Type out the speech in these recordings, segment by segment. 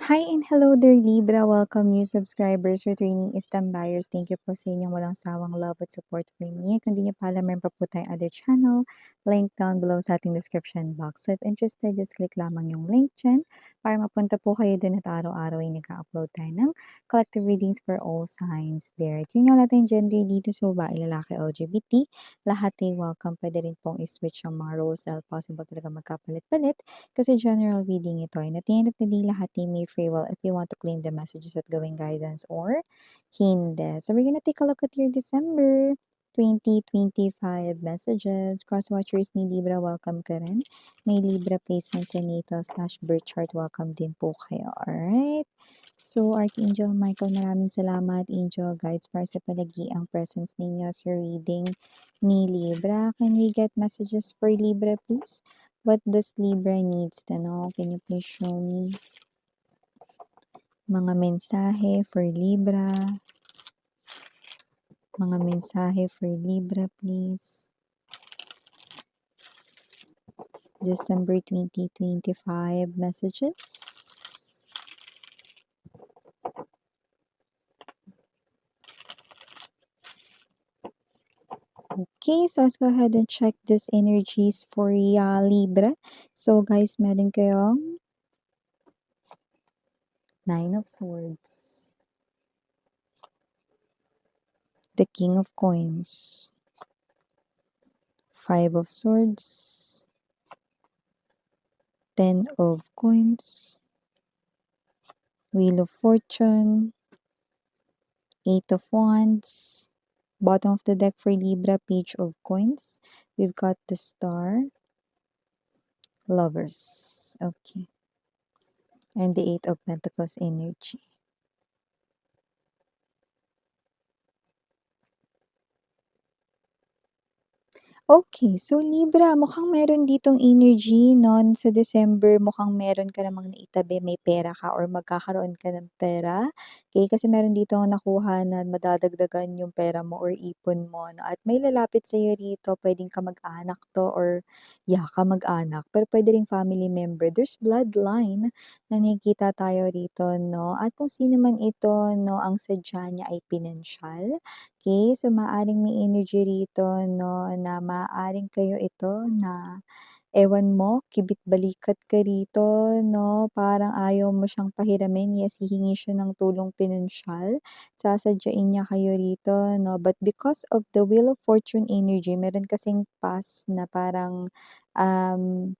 Hi and hello there Libra! Welcome new subscribers, returning Istam buyers. Thank you po sa inyong walang sawang love at support for me. Kung di nyo pa alam, meron pa po tayong other channel, link down below sa ating description box. So if interested, just click lamang yung link dyan para mapunta po kayo din at araw-araw ay nag-upload tayo ng collective readings for all signs there. At yun nga natin gender dito sa babae, lalaki, LGBT. Lahat ay welcome. Pwede rin pong i-switch ang mga roles dahil possible talaga magkapalit-palit. Kasi general reading ito ay at the end of the day, lahat ay may free will if you want to claim the messages at gawing guidance or hindi. So we're gonna take a look at your December 2025 messages. Cross-watchers ni Libra, welcome ka rin. May Libra placement sa natal/birth chart, welcome din po kayo. Alright? So, Archangel Michael, maraming salamat. Angel guides para sa palagiang presence ninyo sa reading ni Libra. Can we get messages for Libra, please? What does Libra needs to know? Can you please show me mga mensahe for Libra? Mga mensahe for Libra, please. December 2025 messages. Okay, so let's go ahead and check these energies for Libra. So guys, meron kayong Nine of Swords, the King of Coins, Five of Swords, Ten of Coins, Wheel of Fortune, Eight of Wands, bottom of the deck for Libra, Page of Coins. We've got the Star, Lovers, okay, and the Eight of Pentacles energy. Okay, so Libra, mukhang meron ditong energy, no? Sa December, mukhang meron ka namang naitabi, may pera ka or magkakaroon ka ng pera. Okay, kasi meron dito nakuha na madadagdagan yung pera mo or ipon mo, no? At may lalapit sa iyo rito, pwedeng kamag-anak to or kamag-anak, pero pwede ring family member. There's bloodline na nakikita tayo rito, no? At kung sino man ito, no, ang sadya niya ay pinansyal. Okay, so maaaring may energy rito, no, na maaaring kayo ito na ewan mo, kibit-balikat ka rito, no, parang ayaw mo siyang pahiramin, yes, hihingi siya ng tulong pinansyal, sasadyain niya kayo rito, no, but because of the Wheel of Fortune energy, meron kasing past na parang um,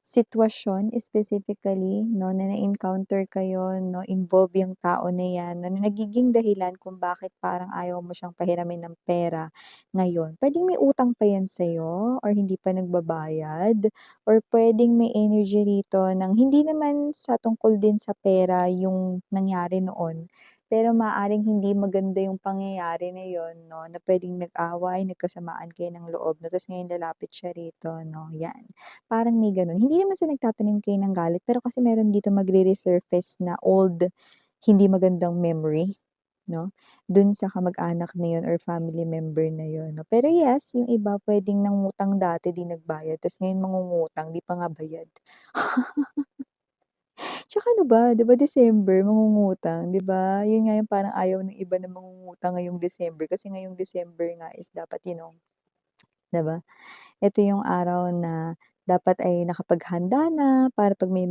sitwasyon specifically, no, na na-encounter kayo, no, involve yung tao na yan, na nagiging dahilan kung bakit parang ayaw mo siyang pahiramin ng pera ngayon. Puwedeng may utang pa yan sa'yo or hindi pa nagbabayad or puwedeng may energy rito ng hindi naman sa tungkol din sa pera yung nangyari noon, pero maaaring hindi maganda yung pangyayari na yun, 'no, na puwedeng nag-away, nagkasamaan kayo ng loob, 'no, ta's ngayon lalapit siya rito, 'no, 'yan. Parang may gano'n. Hindi naman sa nagtatanim kayo ng galit, pero kasi meron dito magre-resurface na old, hindi magandang memory, 'no, dun sa kamag-anak na yun or family member na yun, 'no. Pero yes, yung iba puwedeng nangutang dati 'di nagbayad ta's ngayon mangungutang 'di pa nga bayad. Tsaka ano ba, 'di ba December mangungutang, 'di ba? Yun nga yung parang ayaw ng iba na mangungutang ngayong December kasi ngayong December nga is dapat, 'di ba? Ito yung araw na dapat ay nakapaghanda na para 'pag may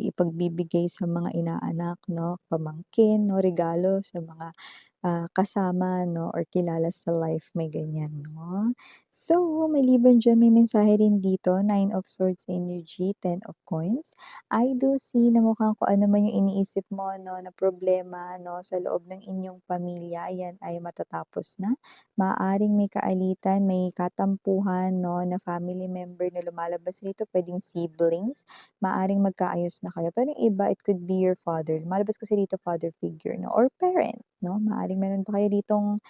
ipagbibigay sa mga inaanak, 'no, pamangkin, 'no, regalo sa mga kasama, 'no, or kilala sa life, may ganyan, 'no. So, maliban diyan may mensahe rin dito, Nine of Swords energy, Ten of Coins. I do see na mukhang kung ano man yung iniisip mo, 'no, na problema, 'no, sa loob ng inyong pamilya, ayan ay matatapos na. Maaaring may kaalitan, may katampuhan, 'no, na family member na lumalabas rito, puwedeng siblings, maaaring magkaayos na kayo. Pero yung iba, it could be your father, lumalabas kasi dito father figure, 'no, or parent, 'no, maaaring meron pa kayo ditong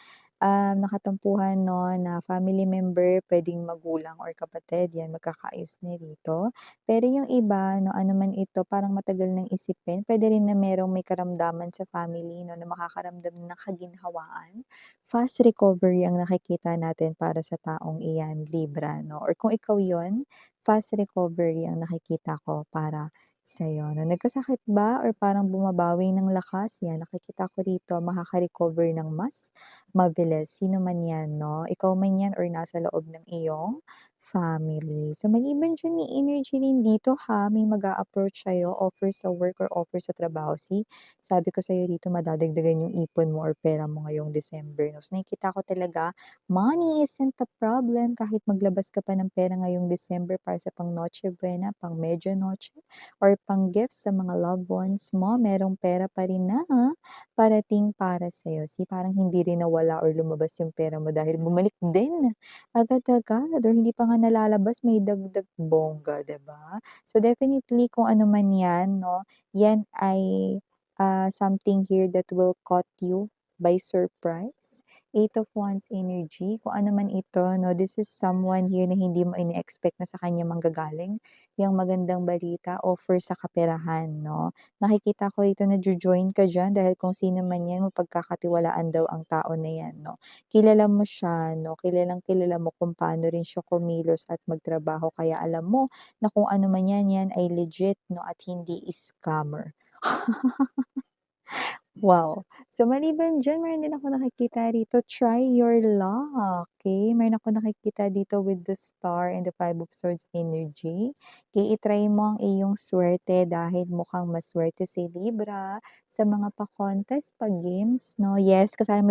nakatampuhan, 'no, na family member, puwedeng magulang or kapatid, 'yan magkakaayos na rito. Pero yung iba, 'no, ano man ito, parang matagal ng isipin, puwede rin na merong may karamdaman sa family, 'no, na makakaramdam ng kaginhawaan. Fast recovery ang nakikita natin para sa taong iyan, Libra, 'no, or kung ikaw yon, fast recovery ang nakikita ko para Sa'yo 'no, nagkasakit ba or parang bumabawi ng lakas? 'Yan nakikita ko rito makaka-recover ng mas mabilis, sino man 'yan 'no, ikaw man 'yan or nasa loob ng iyong family. So maliban diyan may energy rin dito ha, may mag-a-approach sa'yo, offer sa work or offer sa trabaho. See, sabi ko sa'yo dito madadagdagan yung ipon mo or pera mo ngayong December 'no. So nakikita ko talaga money isn't a problem kahit maglabas ka pa ng pera ngayong December para sa pang Noche Buena, pang Media Noche or pang-gifts sa mga loved ones mo, merong pera pa rin na parating para sa'yo. See, parang hindi rin nawala or lumabas yung pera mo dahil bumalik din agad-agad or hindi pa nga nalalabas may dagdag bongga, 'di ba? So, definitely kung ano man 'yan 'no, 'yan ay, something here that will caught you by surprise. Eight of Wands energy, kung ano man ito 'no, this is someone here na hindi mo ine-expect na sa kanya manggagaling yang magandang balita, offer sa kaperahan 'no. Nakikita ko rito nagjo-join ka diyan dahil kung sino man 'yan mapagkakatiwalaan daw ang tao na 'yan 'no. Kilala mo siya 'no, kilalang-kilala mo kung paano rin siya kumilos at magtrabaho kaya alam mo na kung ano man 'yan, 'yan ay legit 'no at hindi scammer. Wow! So, maliban diyan meron din ako nakikita rito, try your luck, okey? Meron akong nakikita dito with the star and the five of swords energy. Okey, i-try mo ang iyong suwerte dahil mukhang masuwerte si Libra sa mga pa-contest, pa-games 'no. Yes, kasali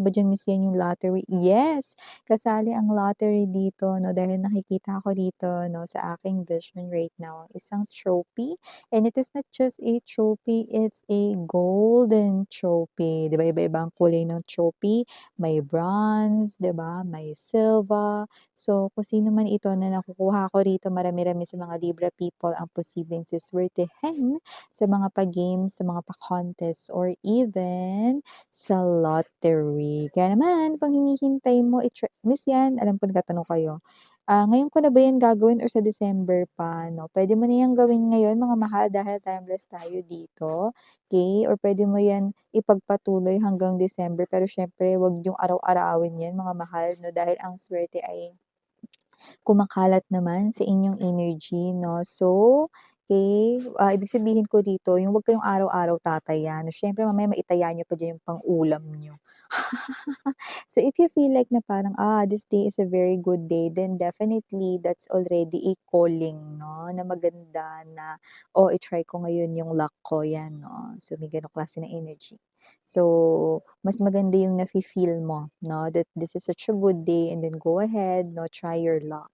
ba diyan Miss Yan yung lottery? Yes, kasali ang lottery dito 'no, dahil nakikita ko dito 'no, sa aking vision right now, isang trophy. And it is not just a trophy, it's a golden trophy. 'Di ba iba-iba ang kulay ng trophy, may bronze, 'di ba, may silver. So, kung sino man ito na nakukuha ko rito, marami-rami sa mga Libra people ang posibleng siswertehin sa mga pa-games, sa mga pa-contest, or even sa lottery. Kaya naman, pang hinihintay mo, Miss Yan, alam ko nagtatanong kayo, ngayon ko na ba 'yan gagawin or sa December pa 'no? Puwede mo na 'yang gawin ngayon mga mahal dahil timeless tayo dito, okey? Or puwede mo 'yan ipagpatuloy hanggang December pero siyempre huwag niyong araw-arawin 'yan mga mahal 'no, dahil ang suwerte ay kumakalat naman sa inyong energy 'no. So, okey, ibig sabihin ko dito yung huwag kayong araw-araw tatayan. Siyempre mamaya maitaya niyo pa diyan yung pang-ulam niyo. So if you feel like na parang, this day is a very good day, then definitely that's already a calling 'no, na maganda na, "Oh, i-try ko ngayon yung luck ko." 'Yan 'no. So may gano'ng klase ng energy. So, mas maganda yung nafi-feel mo 'no, that this is such a good day and then go ahead 'no, try your luck,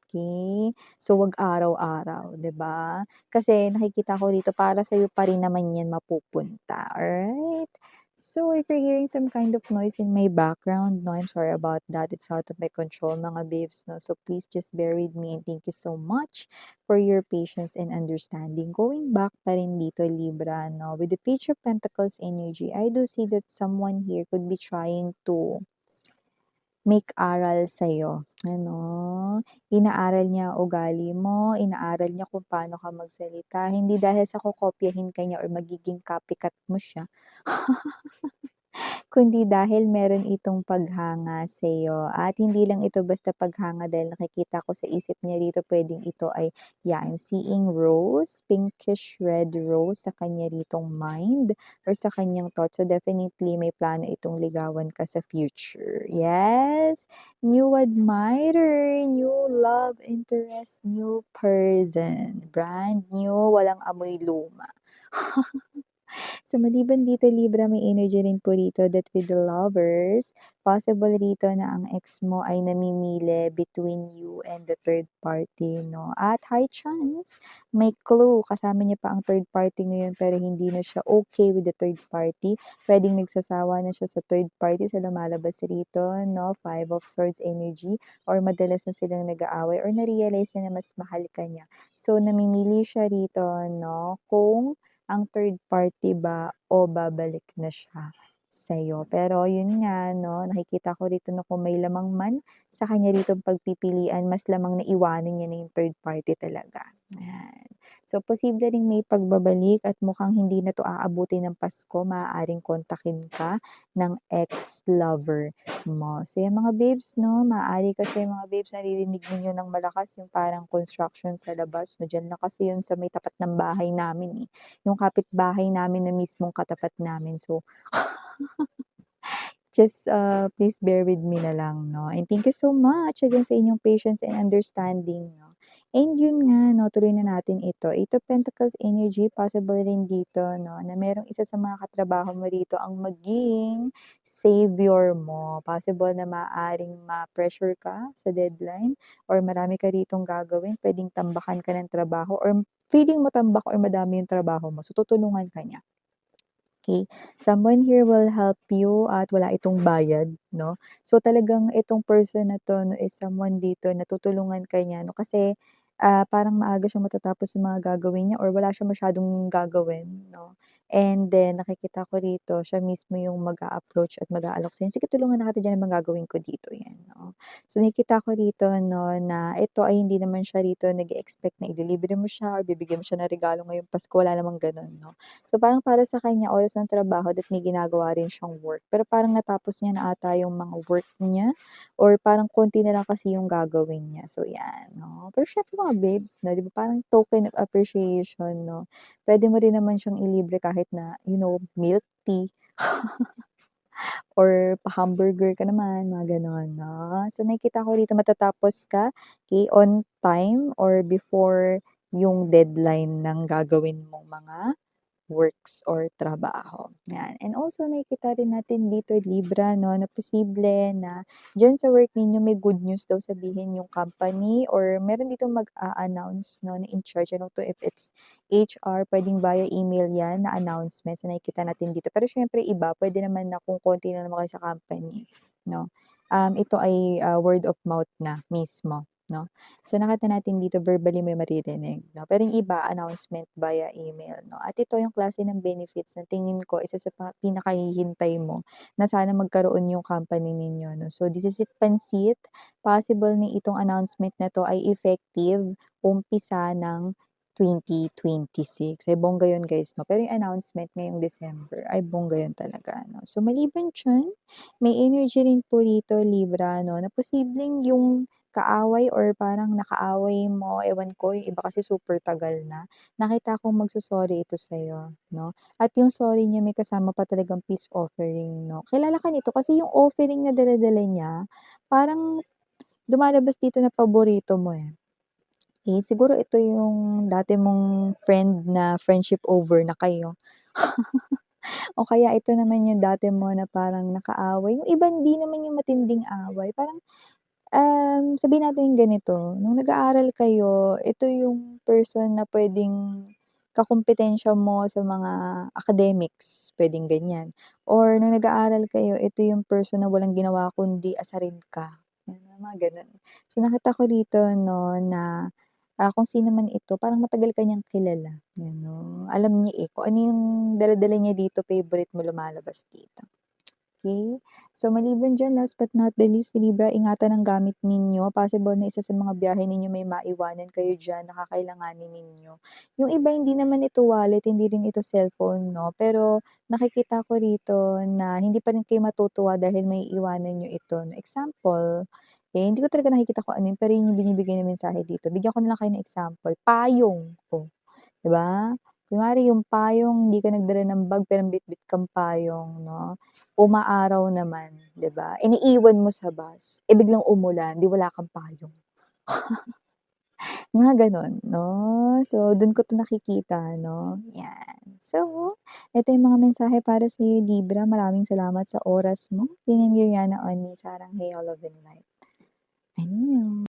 okey? So, 'wag araw-araw, 'di ba? Kasi nakikita ko dito para sa'yo pa rin naman 'yan mapupunta, alright? So, if you're hearing some kind of noise in my background, no, I'm sorry about that. It's out of my control, mga babes, no. So, please just bear with me and thank you so much for your patience and understanding. Going back pa rin dito, Libra, no, with the Page of Pentacles energy, I do see that someone here could be trying to make aral sa'yo, ano. Inaaral niya ugali mo, inaaral niya kung paano ka magsalita, hindi dahil sa kokopyahin ka niya or magiging copycat mo siya. Kundi dahil meron itong paghanga sa'yo at hindi lang ito basta paghanga dahil nakikita ko sa isip niya rito puwedeng ito ay, yeah, I'm seeing rose, pinkish red rose sa kanya ritong mind or sa kanyang thoughts. So, definitely may plano itong ligawan ka sa future. Yes, new admirer, new love interest, new person, brand new, walang amoy luma. So, maliban dito Libra, may energy rin po rito that with the lovers, possible rito na ang ex mo ay namimili between you and the third party 'no, at high chance may clue kasama niya pa ang third party ngayon pero hindi na siya okay with the third party. Puwedeng nagsasawa na siya sa third party sa lumalabas rito 'no, Five of Swords energy or madalas na silang nag-aaway or na-realize niya na mas mahal ka niya. So, namimili siya rito 'no, kung ang third party ba o babalik na siya sa'yo. Pero yun nga 'no, nakikita ko rito na kung may lamang man sa kanya ritong pagpipilian, mas lamang na iwanan niya na yung third party talaga, ayan. So, posible ring may pagbabalik at mukhang hindi na 'to aabutin ng Pasko, maaaring kontakin ka ng ex-lover mo. So, yan mga babes 'no, maaari kasi mga babes naririnig ninyo ng malakas yung parang construction sa labas 'no, diyan na kasi yun sa may tapat ng bahay namin, eh, yung kapitbahay namin na mismong katapat namin. So, just, please bear with me na lang 'no, and thank you so much again sa inyong patience and understanding 'no. And yun nga 'no, tuloy na natin ito. Eight of Pentacles energy, possible rin dito 'no, na merong isa sa mga katrabaho mo dito ang maging savior mo. Possible na maaaring ma-pressure ka sa deadline or marami ka ritong gagawin, puwedeng tambakan ka ng trabaho or feeling mo tambak or madami yung trabaho mo, so tutulungan ka niya. Okay, someone here will help you at wala itong bayad 'no. So, talagang itong person na 'to 'no is someone dito na tutulungan ka niya 'no kasi, parang maaga siyang matatapos sa mga gagawin niya or wala siyang masyadong gagawin 'no. And then nakikita ko rito siya mismo yung mag-a-approach at mag-aalok sa'yo, "Sige tulungan na kita diyan, anong gagawin ko dito?" 'Yan 'no. So, nakikita ko rito 'no na ito ay hindi naman siya rito nag-e-expect na ililibre mo siya or bibigyan mo siya ng regalo ngayong Pasko, wala namang gano'n 'no. So, parang para sa kanya oras ng trabaho at may ginagawa rin siyang work. Pero parang natapos niya na ata yung mga work niya or parang konti na lang kasi yung gagawin niya. So, 'yan 'no. Pero siyempre mga babes 'no, 'di ba parang token of appreciation 'no, puwede mo rin naman siyang ilibre kahit na, milk tea or pa-hamburger ka naman, mga gano'n 'no. So, nakikita ko rito matatapos ka, okey, on time or before yung deadline ng gagawin mong mga works or trabaho, 'yan. And also nakikita rin natin dito Libra 'no, na posible na diyan sa work ninyo may good news daw sabihin yung company or meron ditong mag-a-announce 'no, na in charge. I don't know if it's HR, puwedeng via email 'yan na announcements na nakikita natin dito. Pero siyempre iba puwede naman na kung konti na naman kayo sa company 'no, ito ay, word of mouth na mismo 'no. So, nakita natin dito verbally may maririnig 'no, pero yung iba announcement via email 'no, at ito yung klase ng benefits na tingin ko isa sa pinakahihintay mo na sana magkaroon yung company ninyo 'no. So, this is it pansit, possible na itong announcement na 'to ay effective umpisa ng 2026. Ay bongga yun guys 'no, pero yung announcement ngayong December ay bongga yun talaga 'no. So, maliban diyan, may energy rin po dito Libra 'no, na posibleng yung kaaway or parang nakaaway mo, ewan ko, yung iba kasi super tagal na, nakita kong magso-sorry ito sa'yo 'no, at yung sorry niya may kasama pa talagang peace offering 'no. Kilala ka nito kasi yung offering na dala-dala niya, parang lumalabas dito na paborito mo, eh. Eh, siguro ito yung dati mong friend na friendship over na kayo o kaya ito naman yung dati mo na parang nakaaway, yung iba hindi naman yung matinding away, parang sabihin natin ganito, nung nag-aaral kayo, ito yung person na puwedeng kakumpitensya mo sa mga academics, puwedeng ganyan. Or nung nag-aaral kayo, ito yung person na walang ginawa kundi asarin ka, mga gano'n. So, nakita ko dito 'no na, kung sino man ito parang matagal ka niyang kilala, 'yan 'no. Alam niya, eh, kung ano yung dala-dala niya dito, favorite mo lumalabas dito. Okay. So, maliban diyan, last but not the least, Libra, ingatan ang gamit ninyo. Possible na isa sa mga biyahe ninyo may maiwanan kayo diyan na kakailanganin ninyo. Yung iba hindi naman ito wallet, hindi rin ito cellphone 'no, pero nakikita ko rito na hindi pa rin kayo matutuwa dahil maiiwanan niyo ito 'no. Example, eh, hindi ko talaga nakikita kung ano yun, pero yun yung binibigay na mensahe dito. Bigyan ko na lang kayo ng example, payong, oh, 'di ba? Kunwari yung payong hindi ka nagdala ng bag pero may bitbit kang payong 'no, umaaraw naman 'di ba, iniiwan mo sa bus, eh, biglang umulan 'di wala kang payong, mga gano'n 'no. So, dun ko 'to nakikita 'no, 'yan. So, ito yung mga mensahe para sa'yo Libra, maraming salamat sa oras mo. Tingin Juliana Oni, Sarang Hey, all of in light. Ayun.